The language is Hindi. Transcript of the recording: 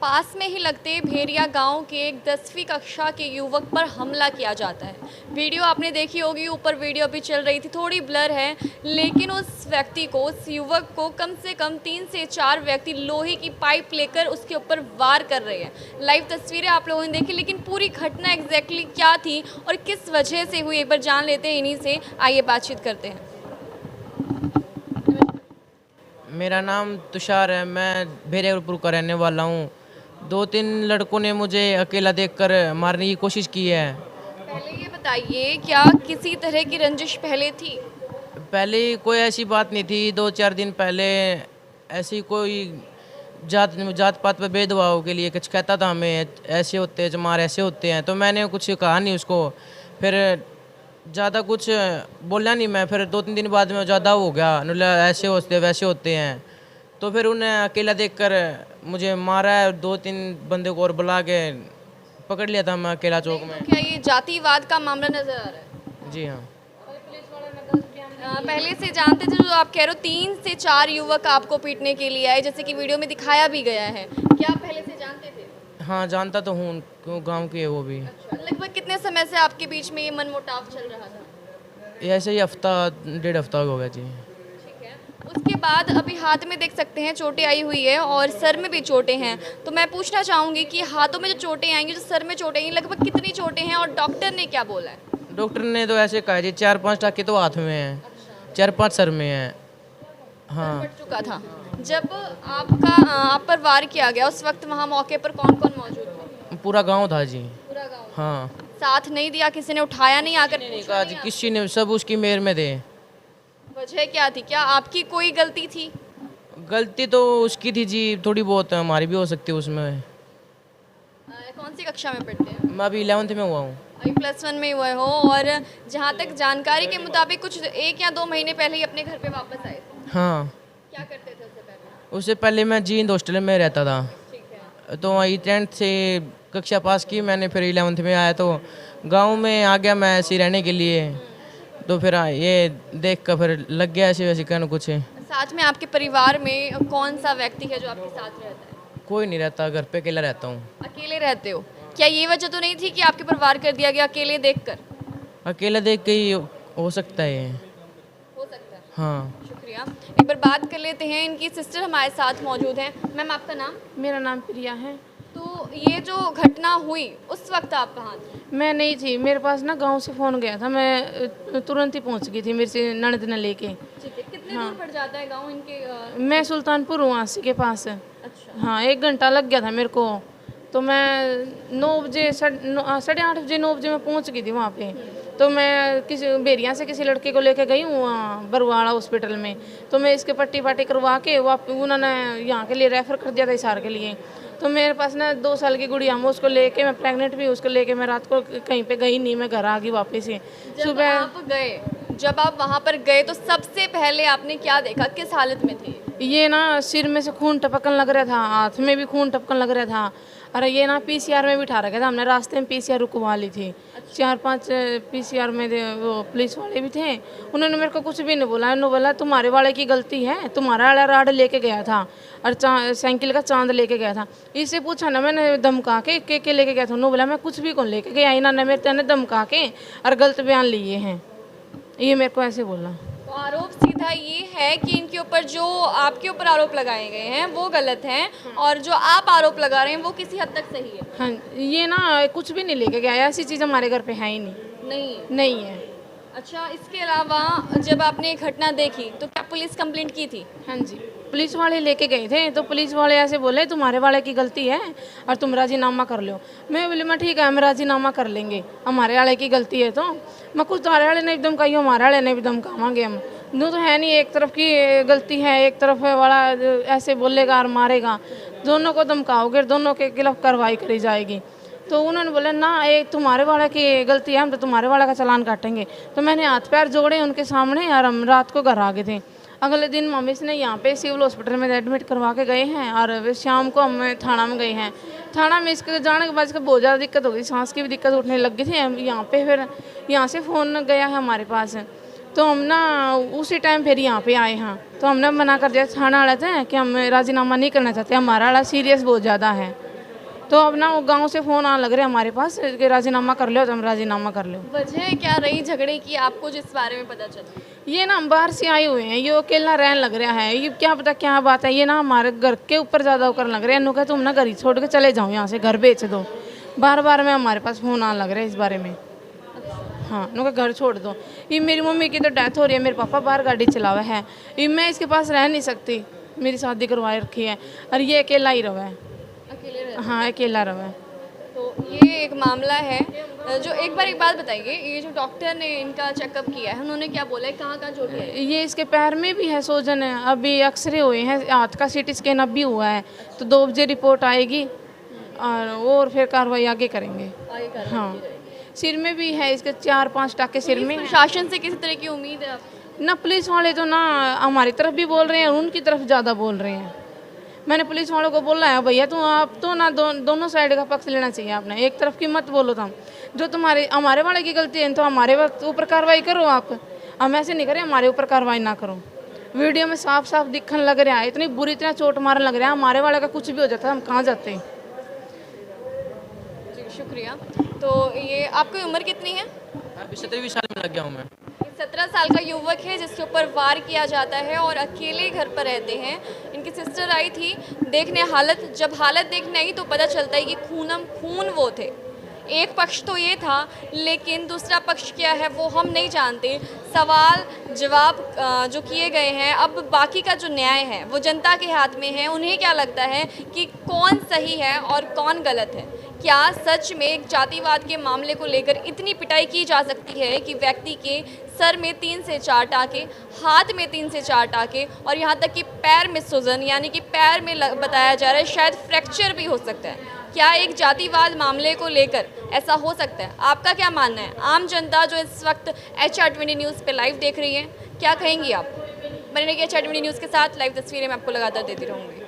पास में ही लगते भेरिया गांव के एक 10वीं कक्षा के युवक पर हमला किया जाता है। वीडियो आपने देखी होगी, ऊपर वीडियो भी चल रही थी, थोड़ी ब्लर है, लेकिन उस व्यक्ति को, उस युवक को कम से कम 3 से 4 व्यक्ति लोहे की पाइप लेकर उसके ऊपर वार कर रहे हैं। लाइव तस्वीरें आप लोगों ने देखी, लेकिन पूरी घटना एग्जैक्टली क्या थी और किस वजह से हुई, एक बार जान लेते हैं इन्हीं से। आइए बातचीत करते हैं। मेरा नाम तुषार है, मैं भेरियापुर का रहने वाला हूँ। 2-3 लड़कों ने मुझे अकेला देखकर मारने की कोशिश की है। पहले ये बताइए, क्या किसी तरह की रंजिश पहले थी? पहले कोई ऐसी बात नहीं थी। 2-4 दिन पहले ऐसी कोई जात पात पे भेदभाव के लिए कुछ कहता था, हमें ऐसे होते हैं, चमार ऐसे होते हैं, तो मैंने कुछ कहा नहीं उसको। फिर ज़्यादा कुछ बोला नहीं मैं। फिर 2-3 दिन बाद में ज़्यादा हो गया, ऐसे होते वैसे होते हैं, तो फिर उन्हें अकेला देखकर मुझे मारा है। 2-3 बंदे को और बुला के पकड़ लिया था मैं अकेला चौक में। तो क्या ये जातिवाद का मामला नजर आ रहा है? जी हाँ। पहले से जानते थे? जो आप कह रहे हो 3 से 4 युवक आपको पीटने के लिए आए, जैसे कि वीडियो में दिखाया भी गया है, क्या आप पहले से जानते थे? हाँ, जानता तो हूँ, क्यों गाँव की है वो भी। अच्छा, लगभग कितने समय से आपके बीच में ये मनमुटाव चल रहा था? ये ऐसे ही 1.5 हफ्ता हो गया जी। ठीक है। उसके बाद अभी हाथ में देख सकते हैं चोटें आई हुई है और सर में भी चोटें हैं, तो मैं पूछना चाहूँगी कि हाथों में जो चोटें आएंगी, जो सर में चोटें आएंगी, लगभग कितनी चोटें हैं और डॉक्टर ने क्या बोला है? डॉक्टर ने तो ऐसे कहा जी 4-5 टाँके तो हाथ में हैं, 4-5 सर में हैं। हाँ, फट चुका था। जब आप पर वार किया गया, उस वक्त वहाँ मौके पर कौन कौन मौजूद थे? पूरा गांव था जी। पूरा गाँव? हाँ। साथ नहीं दिया, किसी ने उठाया नहीं आकर? नहीं कहा जी, किसी ने, सब उसकी मेर में थे। वजह क्या थी? क्या आपकी कोई गलती थी? गलती तो उसकी थी जी, थोड़ी बहुत हमारी भी हो सकती है उसमें। कौन सी कक्षा में पढ़ते हैं? मैं अभी 11th में हुआ हूँ। अभी +1 में हुए हो, और जहाँ तक जानकारी के मुताबिक कुछ 1 या 2 महीने पहले ही अपने घर पे वापस आए थे। हाँ। क्या करते थे उससे पहले? उससे पहले मैं जींद हॉस्टल में रहता था। ठीक है। तो वही 10th से कक्षा पास की मैंने, फिर 11th में आया तो गांव में आ गया मैं ऐसे रहने के लिए। तो फिर ये देख कर फिर लग गया ऐसे वैसे कहना कुछ। साथ में आपके परिवार में कौन सा व्यक्ति है जो आपके साथ रहता है? कोई नहीं रहता, घर पे अकेला रहता हूँ। अकेले रहते हो? क्या ये वजह तो नहीं थी कि आपके पर वार कर दिया गया अकेले देखकर? अकेला देख के ही हो सकता है ये। हो सकता है। हाँ। शुक्रिया। एक बार बात कर लेते हैं, इनकी सिस्टर हमारे साथ मौजूद हैं। मैम, आपका नाम? मेरा नाम प्रिया है। तो ये जो घटना हुई, उस वक्त आप कहाँ थे? मैं नहीं थी, मेरे पास ना गांव से फ़ोन गया था, मैं तुरंत ही पहुंच गई थी मेरे से ननद ने लेके। ठीक है। कितने दूर पड़ जाता है गांव इनके? मैं सुल्तानपुर हूँ आसी के पास। अच्छा। हाँ, 1 घंटा लग गया था मेरे को। तो मैं 9 बजे 8:30 बजे 9 बजे मैं पहुंच गई थी वहाँ पे। तो मैं किसी बेरिया से किसी लड़के को लेके गई हूँ वहाँ बरवाड़ा हॉस्पिटल में। तो मैं इसके पट्टी पाटी करवा के उन्होंने यहाँ के लिए रेफ़र कर दिया था हिसार के लिए। तो मेरे पास ना 2 साल की गुड़िया मैं उसको लेके, मैं प्रेग्नेंट भी, उसको लेके मैं रात को कहीं पे गई नहीं, मैं घर आ गई वापस ही सुबह। जब आप वहाँ पर गए तो सबसे पहले आपने क्या देखा? किस हालत में थे? ये ना सिर में से खून टपकन लग रहा था, हाथ में भी खून टपकन लग रहा था। अरे ये ना पीसीआर में बिठा रखा था हमने, रास्ते में पीसीआर रुकवा ली थी। 4-5 पीसीआर में वो पुलिस वाले भी थे, उन्होंने मेरे को कुछ भी नहीं बोला। उन्होंने बोला तुम्हारे वाले की गलती है, तुम्हारा वाला राड लेके गया था और साइकिल का चांद लेके गया था। इससे पूछा ना मैंने धमका के लेके गया था। उन्होंने बोला मैं कुछ भी कौन लेके गया, इन्होंने मेरे तेने धमका के और गलत बयान लिए हैं, ये मेरे को ऐसे बोला। तो आरोप सीधा ये है कि इनके ऊपर जो आपके ऊपर आरोप लगाए गए हैं वो गलत हैं, और जो आप आरोप लगा रहे हैं वो किसी हद तक सही है। हाँ, ये ना कुछ भी नहीं लेके गया, ऐसी चीज़ हमारे घर पे है ही नहीं। नहीं है। अच्छा, इसके अलावा जब आपने ये घटना देखी तो क्या पुलिस कंप्लेंट की थी? हाँ जी, पुलिस वाले लेके गए थे। तो पुलिस वाले ऐसे बोले तुम्हारे वाले की गलती है और तुम राजीनामा कर लो। मैं बोली मैं ठीक है, हम राजीनामा कर लेंगे, हमारे वाले की गलती है। तो मैं कुछ तुम्हारे वाले ने भी धमकाई, हमारे वाले ने भी धमकावांगे हम। दो तो है नहीं, एक तरफ की गलती है, एक तरफ वाला ऐसे बोलेगा और मारेगा, दोनों को धमकाओगे, दोनों के खिलाफ कार्रवाई करी जाएगी। तो उन्होंने बोला ना एक तुम्हारे वाला की गलती है, हम तो तुम्हारे वाला का चालान काटेंगे। तो मैंने हाथ पैर जोड़े उनके सामने और हम रात को घर आ गए थे। अगले दिन मम्मी ने यहाँ पे सिविल हॉस्पिटल में एडमिट करवा के गए हैं और वे शाम को हम थाना में गए हैं। थाना में इसके जाने के बाद इसका बहुत ज़्यादा दिक्कत हो गई, सांस की भी दिक्कत उठने लग गई थी। हम यहाँ पे फिर यहाँ से फ़ोन गया है हमारे पास, तो हम ना उसी टाइम फिर यहाँ पे आए हैं। तो हमने मना कर दिया थाना वाले थे कि हम राजीनामा नहीं करना चाहते, हमारा वाला सीरियस बहुत ज़्यादा है। तो अब ना वो गाँव से फ़ोन आने लग रहे हमारे पास कि राजीनामा कर लो, तो हम राजीनामा कर लो। वजह क्या रही झगड़े की आपको जिस बारे में पता चला? ये ना हम बाहर से आए हुए हैं, ये अकेला रहने लग रहा है, ये क्या पता क्या बात है। ये ना हमारे घर के ऊपर ज़्यादा होकर लग रहा है, इन्हों तुम ना घर ही छोड़ के चले जाओ, यहाँ से घर बेच दो। बार बार में हमारे पास फ़ोन आने लग रहा है इस बारे में। हाँ, इनका घर छोड़ दो। ये मेरी मम्मी की तो डेथ हो रही है, मेरे पापा बाहर गाड़ी चलावा है, ये मैं इसके पास रह नहीं सकती, मेरी शादी करवाए रखी है और ये अकेला ही रहा है। अकेले रहे? हाँ, अकेला रहा है। तो ये एक मामला है जो एक बात बताइए, ये जो डॉक्टर ने इनका चेकअप किया है उन्होंने क्या बोला है, कहाँ कहाँ चोट है? ये इसके पैर में भी है सूजन है, अभी एक्सरे हुए हैं, हाथ का सीटी स्कैन अभी हुआ है, तो 2 बजे रिपोर्ट आएगी और फिर कार्रवाई आगे करेंगे। हाँ, सिर में भी है इसके 4-5 टाके सिर में। प्रशासन से किसी तरह की उम्मीद है आपको? ना पुलिस वाले तो ना हमारी तरफ भी बोल रहे हैं और उनकी तरफ ज़्यादा बोल रहे हैं। मैंने पुलिस वालों को बोला है भैया तो आप तो ना दोनों साइड का पक्ष लेना चाहिए आपने, एक तरफ की मत बोलो तुम। जो तुम्हारे हमारे वाले की गलती है तो हमारे वक्त ऊपर कार्रवाई करो आप, हम ऐसे नहीं करें हमारे ऊपर कार्रवाई ना करो। वीडियो में साफ साफ दिखने लग रहा है, इतनी बुरी तरह चोट मारने लग रहा है, हमारे वाले का कुछ भी हो जाता है हम कहाँ जाते। जी शुक्रिया। तो ये आपकी उम्र कितनी है? अभी 17वीं साल में लग गया हूँ मैं। 17 साल का युवक है जिसके ऊपर वार किया जाता है और अकेले घर पर रहते हैं। इनकी सिस्टर आई थी देखने हालत, जब हालत देखने आई तो पता चलता है कि खूनम खून वो थे। एक पक्ष तो ये था, लेकिन दूसरा पक्ष क्या है वो हम नहीं जानते। सवाल जवाब जो किए गए हैं, अब बाकी का जो न्याय है वो जनता के हाथ में है। उन्हें क्या लगता है कि कौन सही है और कौन गलत है? क्या सच में एक जातिवाद के मामले को लेकर इतनी पिटाई की जा सकती है कि व्यक्ति के सर में 3 से 4 टाँके, हाथ में 3 से 4 टाँके और यहाँ तक कि पैर में सूजन, यानी कि पैर में बताया जा रहा है शायद फ्रैक्चर भी हो सकता है। क्या एक जातिवाद मामले को लेकर ऐसा हो सकता है? आपका क्या मानना है? आम जनता जो इस वक्त HR20 न्यूज़ पे लाइव देख रही है, क्या कहेंगी आप? बने रहिए HR20 न्यूज़ के साथ, लाइव तस्वीरें मैं आपको लगातार देती रहूँगी।